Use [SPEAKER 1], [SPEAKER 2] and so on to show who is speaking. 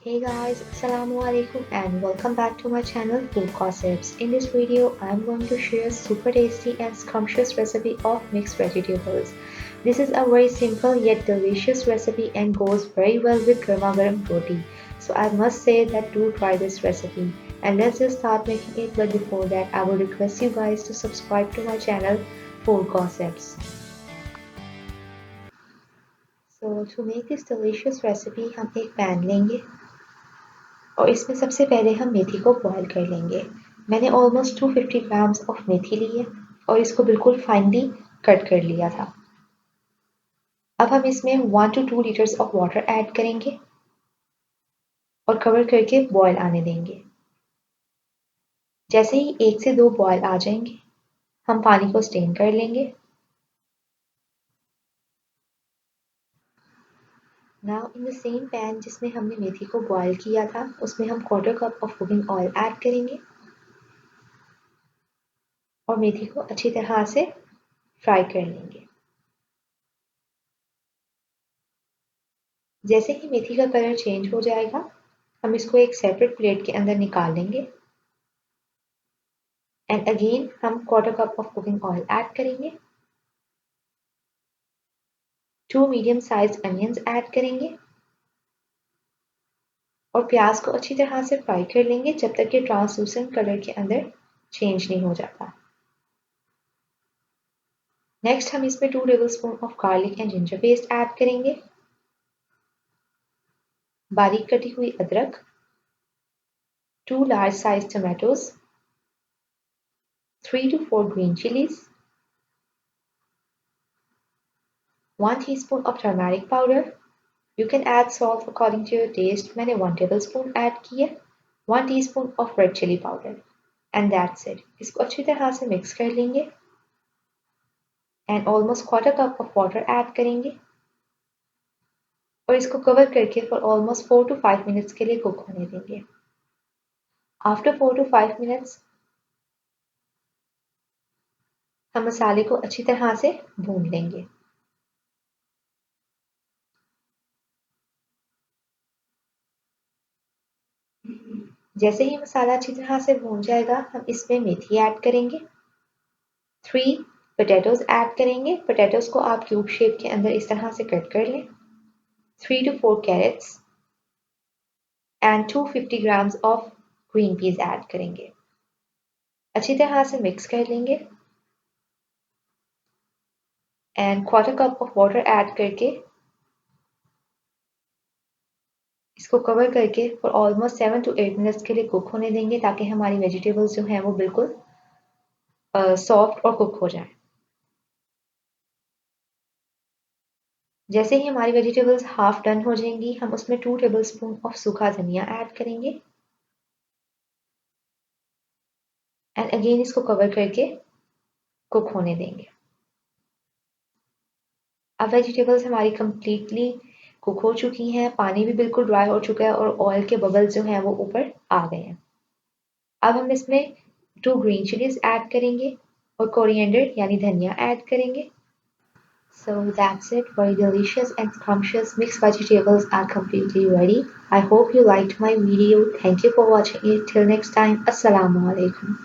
[SPEAKER 1] Hey guys, Assalamualaikum and welcome back to my channel Food Gossips. In this video, I'm going to share super tasty and scrumptious recipe of mixed vegetables. This is a very simple yet delicious recipe and goes very well with garma garam roti. So I must say that do try this recipe. And let's just start making it, but before that I would request you guys to subscribe to my channel Food Gossips. So to make this delicious recipe, हम एक pan लेंगे और इसमें सबसे पहले हम मेथी को boil कर लेंगे। मैंने ऑलमोस्ट 250 ग्राम्स ऑफ मेथी ली है और इसको बिल्कुल फाइनली कट कर लिया था। अब हम इसमें 1 to 2 litres of water add करेंगे और कवर करके बॉईल आने देंगे। जैसे ही 1 से 2 बॉईल आ जाएंगे, हम पानी को स्टेन कर लेंगे। Now in the same pan जिसमें हमने मेथी को बॉईल किया था, उसमें हम 1/4 cup of cooking oil add करेंगे और मेथी को अच्छी तरह से फ्राई कर लेंगे। जैसे ही मेथी का कलर चेंज हो जाएगा, हम इसको एक सेपरेट प्लेट के अंदर निकाल लेंगे एंड अगेन हम 1/4 cup of cooking oil add करेंगे। 2 मीडियम साइज अनियंस ऐड करेंगे और प्याज को अच्छी तरह से फ्राई कर लेंगे जब तक कि ट्रांसलूसेंट कलर के अंदर चेंज नहीं हो जाता। नेक्स्ट हम इसमें 2 tablespoon of garlic and ginger paste add करेंगे, बारीक कटी हुई अदरक, 2 large size tomatoes, 3 to 4 green chilies, 1 teaspoon of turmeric powder. You can add salt according to your taste. मैंने 1 tablespoon ऐड की है, 1 teaspoon of red chili powder and that's it. इसको अच्छी तरह से मिक्स कर लेंगे and almost 1/4 cup of water add करेंगे और इसको कवर करके फॉर ऑलमोस्ट 4 to 5 मिनट्स के लिए कुक होने देंगे। आफ्टर 4 to 5 मिनट्स हम मसाले को अच्छी तरह से भून लेंगे। जैसे ही मसाला अच्छी तरह से भून जाएगा, हम इसमें मेथी ऐड करेंगे, 3 पोटैटोज ऐड करेंगे। पोटैटोज को आप क्यूब शेप के अंदर इस तरह से कट कर लें। 3 to 4 carrots and 250 grams of green peas add करेंगे। अच्छी तरह से मिक्स कर लेंगे and 1/4 cup of water add करके इसको कवर करके फॉर ऑलमोस्ट 7 to 8 मिनट्स के लिए कुक होने देंगे ताकि हमारी वेजिटेबल्स जो हैं वो बिल्कुल सॉफ्ट और कुक हो जाए। जैसे ही हमारी वेजिटेबल्स हाफ डन हो जाएंगी, हम उसमें 2 टेबलस्पून ऑफ सूखा धनिया ऐड करेंगे एंड अगेन इसको कवर करके कुक होने देंगे। अब वेजिटेबल्स हमारी कंप्लीटली कुक हो चुकी हैं, पानी भी बिल्कुल ड्राई हो चुका है और ऑयल के बबल्स जो हैं वो ऊपर आ गए हैं। अब हम इसमें 2 ग्रीन चिलीज ऐड करेंगे और कोरिएंडर यानी धनिया ऐड करेंगे। So that's it. Very delicious and scrumptious mixed vegetables are completely ready. I hope you liked my video. Thank you for watching it. Till next time. Assalamu alaikum.